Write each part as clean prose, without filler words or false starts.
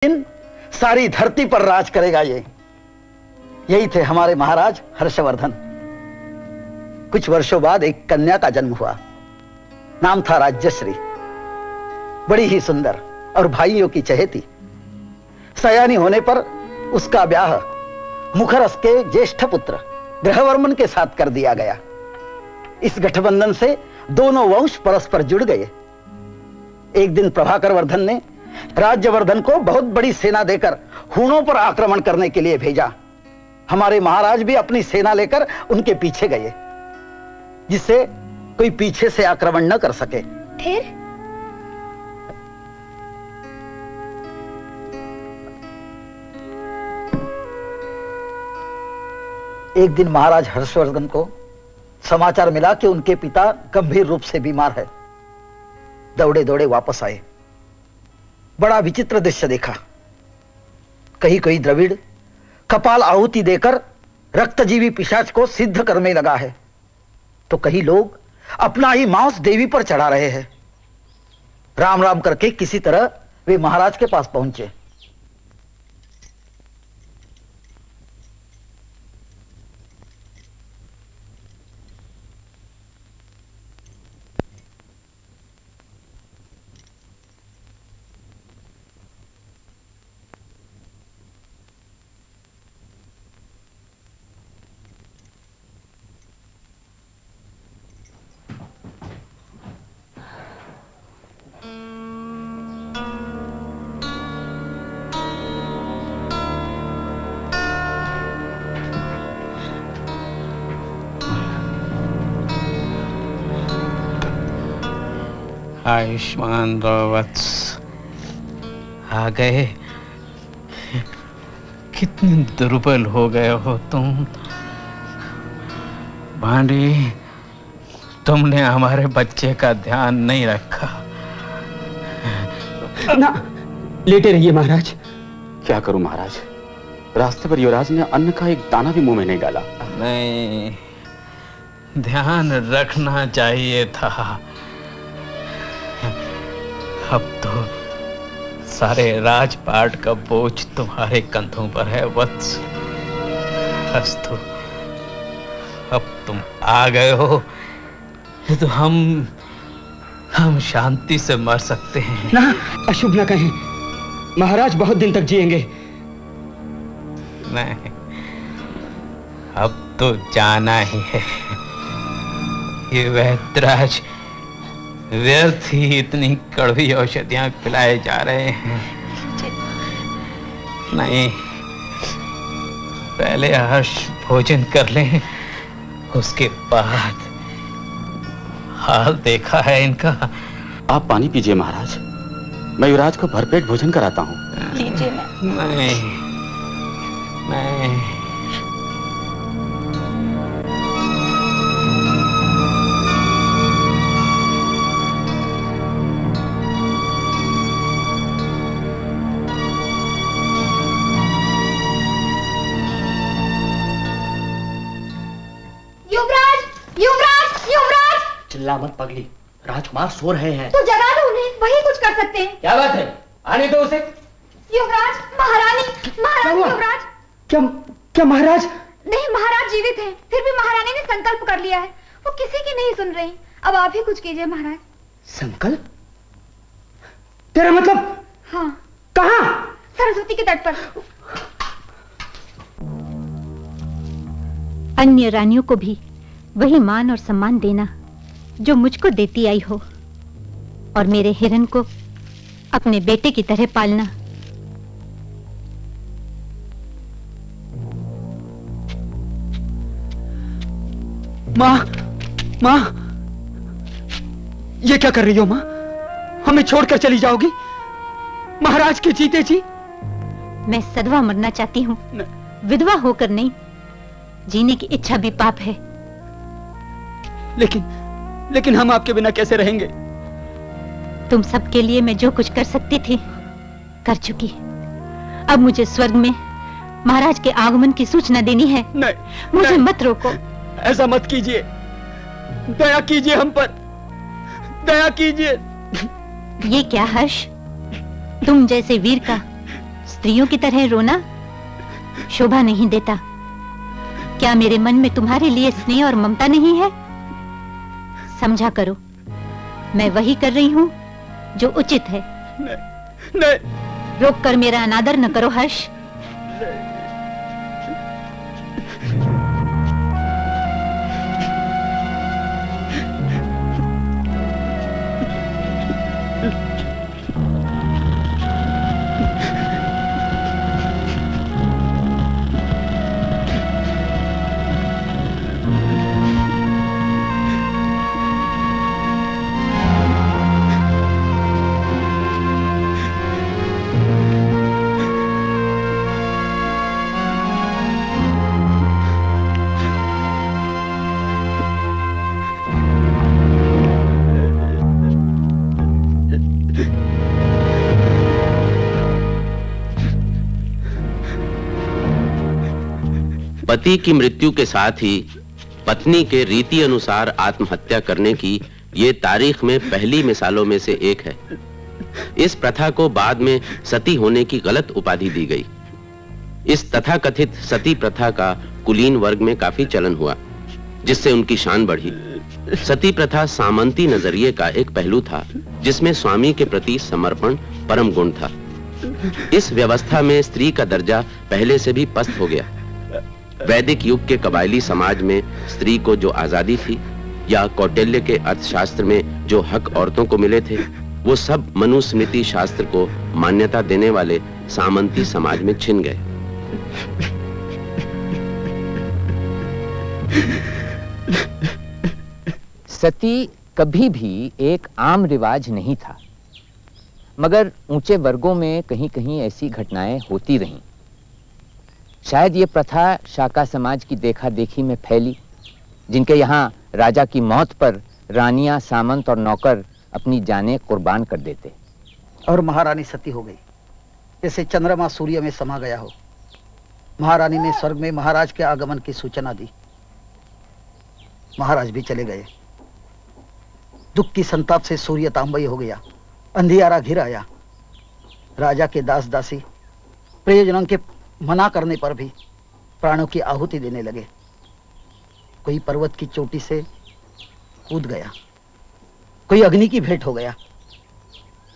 दिन सारी धरती पर राज करेगा। यही थे हमारे महाराज हर्षवर्धन। कुछ वर्षों बाद एक कन्या का जन्म हुआ। नाम था राज्यश्री। बड़ी ही सुंदर और भाइयों की चहेती। सयानी होने पर उसका ब्याह मुखरस के ज्येष्ठ पुत्र ग्रहवर्मन के साथ कर दिया गया। इस गठबंधन से दोनों वंश परस्पर जुड़ गए। एक दिन प्रभाकर वर्धन ने राज्यवर्धन को बहुत बड़ी सेना देकर हूणों पर आक्रमण करने के लिए भेजा। हमारे महाराज भी अपनी सेना लेकर उनके पीछे गए, जिससे कोई पीछे से आक्रमण न कर सके। फिर एक दिन महाराज हर्षवर्धन को समाचार मिला कि उनके पिता गंभीर रूप से बीमार है। दौड़े दौड़े वापस आए। बड़ा विचित्र दृश्य देखा। कहीं कोई द्रविड़ कपाल आहुति देकर रक्तजीवी पिशाच को सिद्ध करने लगा है, तो कहीं लोग अपना ही मांस देवी पर चढ़ा रहे हैं। राम राम करके किसी तरह वे महाराज के पास पहुंचे। आयुष्मान वत्स आ गए। कितने दुर्बल हो गए हो तुम। भांडी, तुमने हमारे बच्चे का ध्यान नहीं रखा। ना, लेटे रहिए महाराज। क्या करूं महाराज, रास्ते पर युवराज ने अन्न का एक दाना भी मुंह में नहीं डाला। नहीं, ध्यान रखना चाहिए था। अब तो सारे राजपाट का बोझ तुम्हारे कंधों पर है वत्स। अस्तु, अब तुम आ गए हो तो हम शांति से मर सकते हैं। ना, अशुभ ना कहें। महाराज बहुत दिन तक जिएंगे। नहीं, अब तो जाना ही है। ये वैद्यराज व्यर्थ ही इतनी कड़वी औषधियां पिलाए जा रहे हैं। नहीं, पहले हर्ष भोजन कर लें, उसके बाद हाल देखा है इनका। आप पानी पीजिए महाराज, मैं युवराज को भरपेट भोजन कराता हूँ। लीजिए। नहीं नहीं, चिल्ला मत पगली, राजकुमार सो रहे हैं। तो जगा दो उन्हें, वही कुछ कर सकते हैं। क्या बात है, आने दो उसे। युवराज, महारानी, महारानी, युवराज। क्या महाराज? नहीं, महाराज जीवित हैं। फिर भी महारानी ने संकल्प कर लिया है। वो किसी की नहीं सुन रही। अब आप ही कुछ कीजिए महाराज। संकल्प? तेरा मतलब? हाँ। कहाँ? सरस्वती के तट पर। अन्य रानियों को भी वही मान और सम्मान देना जो मुझको देती आई हो, और मेरे हिरन को अपने बेटे की तरह पालना। माँ, ये क्या कर रही हो माँ? हमें छोड़कर चली जाओगी? महाराज के जीते जी? मैं सदवा मरना चाहती हूँ, विधवा होकर नहीं। जीने की इच्छा भी पाप है। लेकिन हम आपके बिना कैसे रहेंगे? तुम सबके लिए मैं जो कुछ कर सकती थी कर चुकी। अब मुझे स्वर्ग में महाराज के आगमन की सूचना देनी है। नहीं, मुझे नहीं, मत रोको। ऐसा मत कीजिए। दया कीजिए हम पर, दया कीजिए। ये क्या हर्ष, तुम जैसे वीर का स्त्रियों की तरह रोना शोभा नहीं देता। क्या मेरे मन में तुम्हारे लिए स्नेह और ममता नहीं है? समझा करो, मैं वही कर रही हूँ जो उचित है। नहीं। रोक कर मेरा अनादर न करो हर्ष। पति की मृत्यु के साथ ही पत्नी के रीति अनुसार आत्महत्या करने की ये तारीख में पहली मिसालों में से एक है। इस प्रथा को बाद में सती होने की गलत उपाधि दी गई। इस तथाकथित सती प्रथा का कुलीन वर्ग में काफी चलन हुआ, जिससे उनकी शान बढ़ी। सती प्रथा सामंती नजरिए का एक पहलू था, जिसमें स्वामी के प्रति समर्पण परम गुण था। इस व्यवस्था में स्त्री का दर्जा पहले से भी पस्त हो गया। वैदिक युग के कबायली समाज में स्त्री को जो आजादी थी, या कौटिल्य के अर्थशास्त्र में जो हक औरतों को मिले थे, वो सब मनुस्मृति शास्त्र को मान्यता देने वाले सामंती समाज में छिन गए। सती कभी भी एक आम रिवाज नहीं था, मगर ऊंचे वर्गों में कहीं कहीं ऐसी घटनाएं होती रहीं। शायद ये प्रथा शाका समाज की देखा देखी में फैली, जिनके यहाँ राजा की मौत पर रानियां, सामंत और नौकर अपनी जानें कुर्बान कर देते। और महारानी सती हो गई, जैसे चंद्रमा सूर्य में समा गया हो। महारानी ने स्वर्ग में महाराज के आगमन की सूचना दी। महाराज भी चले गए। दुख की संताप से सूर्य तांबई हो गया, अंधियारा घिर आया। राजा के दास दासी प्रियजनों के मना करने पर भी प्राणों की आहुति देने लगे। कोई पर्वत की चोटी से कूद गया, कोई अग्नि की भेंट हो गया,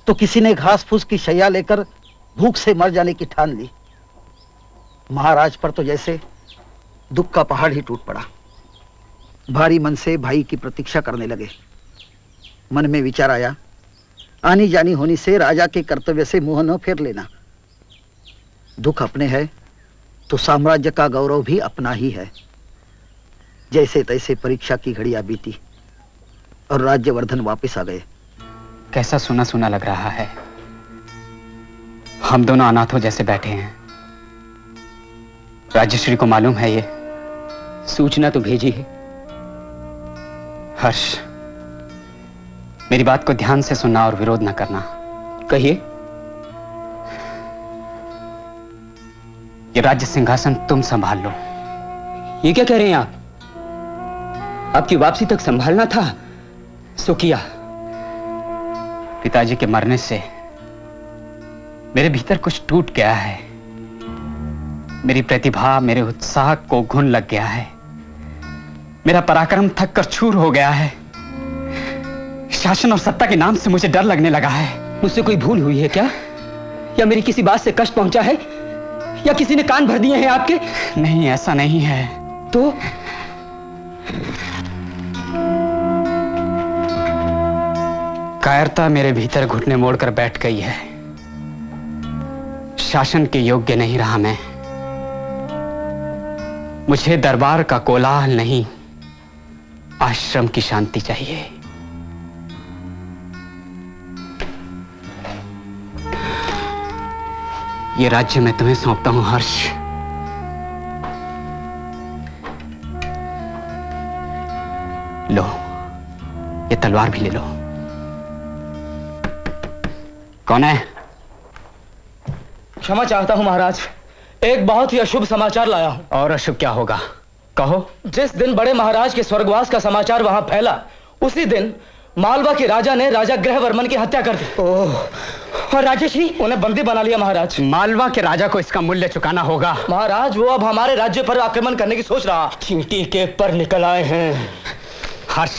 तो किसी ने घास फूस की शैया लेकर भूख से मर जाने की ठान ली। महाराज पर तो जैसे दुख का पहाड़ ही टूट पड़ा। भारी मन से भाई की प्रतीक्षा करने लगे। मन में विचार आया, आनी जानी होनी से राजा के कर्तव्य से मुंह न फेर लेना। दुख अपने है तो साम्राज्य का गौरव भी अपना ही है। जैसे तैसे परीक्षा की घड़ियां बीती और राज्यवर्धन वापस आ गए। कैसा सुना सुना लग रहा है। हम दोनों अनाथों जैसे बैठे हैं। राजश्री को मालूम है ये? सूचना तो भेजी है। हर्ष, मेरी बात को ध्यान से सुनना और विरोध न करना। कहिए। ये राज्य सिंहासन तुम संभाल लो। ये क्या कह रहे हैं आप? आपकी वापसी तक संभालना था, सो किया। पिताजी के मरने से मेरे भीतर कुछ टूट गया है। मेरी प्रतिभा, मेरे उत्साह को घुन लग गया है। मेरा पराक्रम थक कर चूर हो गया है। शासन और सत्ता के नाम से मुझे डर लगने लगा है। मुझसे कोई भूल हुई है क्या? या मेरी किसी बात से कष्ट पहुंचा है? या किसी ने कान भर दिए हैं आपके? नहीं, ऐसा नहीं है। तो कायरता मेरे भीतर घुटने मोड़कर बैठ गई है। शासन के योग्य नहीं रहा मैं। मुझे दरबार का कोलाहल नहीं, आश्रम की शांति चाहिए। ये राज्य मैं तुम्हें सौंपता हूं हर्ष। लो, ये तलवार भी ले लो। कौन है? क्षमा चाहता हूं महाराज, एक बहुत ही अशुभ समाचार लाया हूं। और अशुभ क्या होगा? कहो। जिस दिन बड़े महाराज के स्वर्गवास का समाचार वहां फैला, उसी दिन मालवा के राजा ने राजा ग्रहवर्मन की हत्या कर दी। ओह, और राजेश्री उन्हें बंदी बना लिया महाराज। मालवा के राजा को इसका मूल्य चुकाना होगा। महाराज वो अब हमारे राज्य पर आक्रमण करने की सोच रहा। चींटी के पर निकल आए हैं। हर्ष,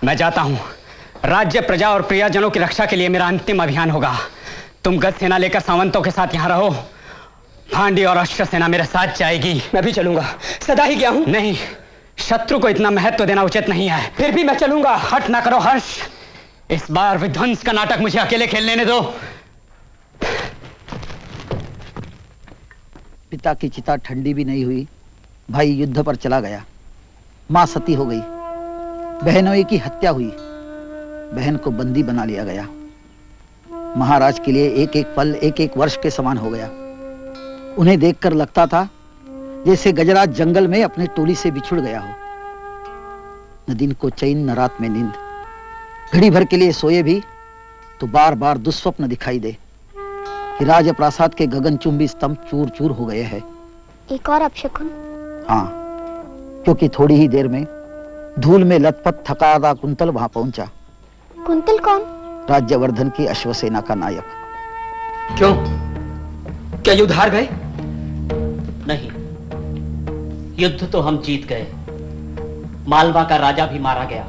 मैं जाता हूं। राज्य, प्रजा और प्रियजनों की रक्षा के लिए मेरा अंतिम अभियान होगा। तुम गज सेना लेकर सावंतों के साथ यहाँ रहो। भांडी और अश्व सेना मेरे साथ जाएगी। मैं भी चलूंगा। सदा ही गया हूं। नहीं, शत्रु को इतना महत्व देना उचित नहीं है। फिर भी मैं चलूंगा। हट ना करो हर्ष, इस बार विध्वंस का नाटक मुझे अकेले खेल लेने दो। पिता की चिता ठंडी भी नहीं हुई, भाई युद्ध पर चला गया। मां सती हो गई, बहनोई की हत्या हुई, बहन को बंदी बना लिया गया। महाराज के लिए एक एक पल एक एक वर्ष के समान हो गया। उन्हें देखकर लगता था जैसे गजराज जंगल में अपने टोली से बिछुड़ गया हो। न दिन को चैन न रात में नींद। घड़ी भर के लिए सोए भी तो बार बार दुस्वप्न दिखाई दे कि राजप्रासाद के गगनचुंबी स्तंभ चूर चूर हो गए हैं। एक और अपशकुन? हाँ, क्योंकि थोड़ी ही देर में धूल में लथपथ थकादा कुंतल वहां पहुंचा। कुंतल कौन? राज्यवर्धन की अश्वसेना का नायक। क्यों, क्या युद्ध हार गए? नहीं, युद्ध तो हम जीत गए। मालवा का राजा भी मारा गया।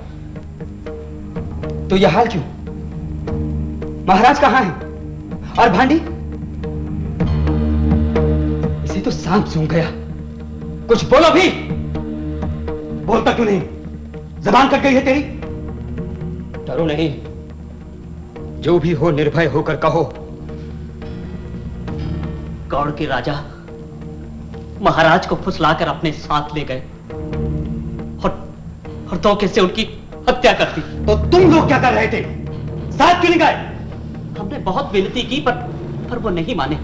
तो यह हाल क्यों? महाराज कहां हैं? और भांडी? इसे तो सांप सूंघ गया। कुछ बोलो भी। बोलता क्यों नहीं? जबान कट गई है तेरी। डरो नहीं, जो भी हो निर्भय होकर कहो। गौड़ के राजा महाराज को फुसलाकर अपने साथ ले गए और धोखे से उनकी हत्या कर दी। तो तुम लोग क्या कर रहे थे? साथ क्यों नहीं गए? हमने बहुत विनती की पर वो नहीं माने।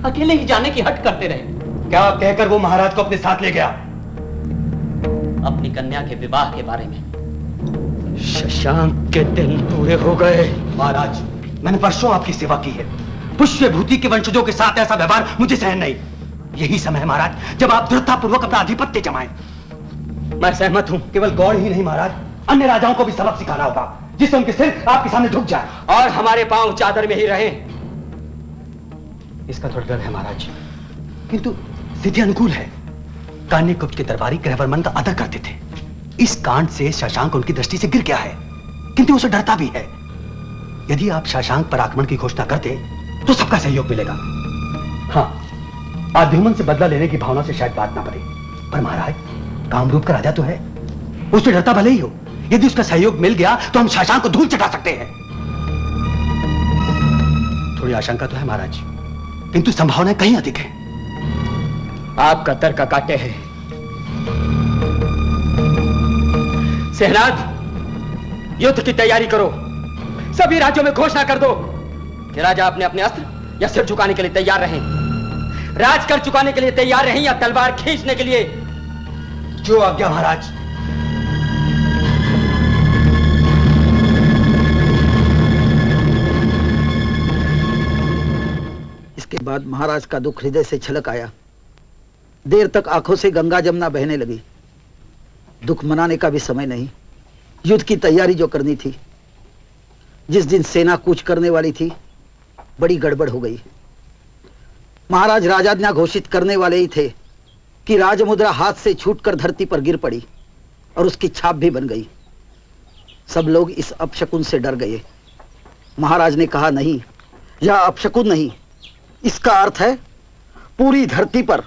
अकेले ही जाने की हट करते रहे। क्या कहकर वो महाराज को अपने साथ ले गया? अपनी कन्या के विवाह के बारे में। शशांक के दिन पूरे हो गए। महाराज, मैंने वर्षों आपकी सेवा की है। पुष्यभूति के वंशजों के साथ ऐसा व्यवहार मुझे सहन नहीं। यही समय है महाराज जब आप दृढ़तापूर्वक अपना आधिपत्य जमाएं। मैं सहमत हूं। केवल गौड़ ही नहीं महाराज, अन्य राजाओं को भी सबक सिखाना होगा, जिससे उनके सिर आपके सामने झुक जाए और हमारे पांव चादर में ही रहे। इसका थोड़ा डर है महाराज, किंतु स्थिति अनुकूल है। कान्यकुब्ज के दरबारी ग्रहवर्मन का आदर करते थे। इस कांड से शशांक उनकी दृष्टि से गिर गया है, किंतु उसे डरता भी है। यदि आप शशांक पर आक्रमण की घोषणा करते तो सबका सहयोग मिलेगा। हाँ, आद्युमन से बदला लेने की भावना से शायद बात ना पड़े, पर महाराज कामरूप का राजा तो है, उससे डरता भले ही हो। यदि उसका सहयोग मिल गया तो हम शशांक को धूल चटा सकते हैं। थोड़ी आशंका तो है महाराज, किंतु संभावनाएं कहीं अधिक है। आपका तर्क काटे है। सेनाथ, युद्ध की तैयारी करो। सभी राज्यों में घोषणा कर दो कि राजा अपने अपने अस्त्र या सिर झुकाने के लिए तैयार रहें, राज कर चुकाने के लिए तैयार रहें या तलवार खींचने के लिए। जो आज्ञा महाराज। इसके बाद महाराज का दुख हृदय से छलक आया। देर तक आंखों से गंगा जमुना बहने लगी। दुख मनाने का भी समय नहीं। युद्ध की तैयारी जो करनी थी, जिस दिन सेना कूच करने वाली थी, बड़ी गड़बड़ हो गई। महाराज राजाज्ञा घोषित करने वाले ही थे कि राजमुद्रा हाथ से छूटकर धरती पर गिर पड़ी और उसकी छाप भी बन गई। सब लोग इस अपशकुन से डर गए। महाराज ने कहा, नहीं, यह अपशकुन नहीं, इसका अर्थ है पूरी धरती पर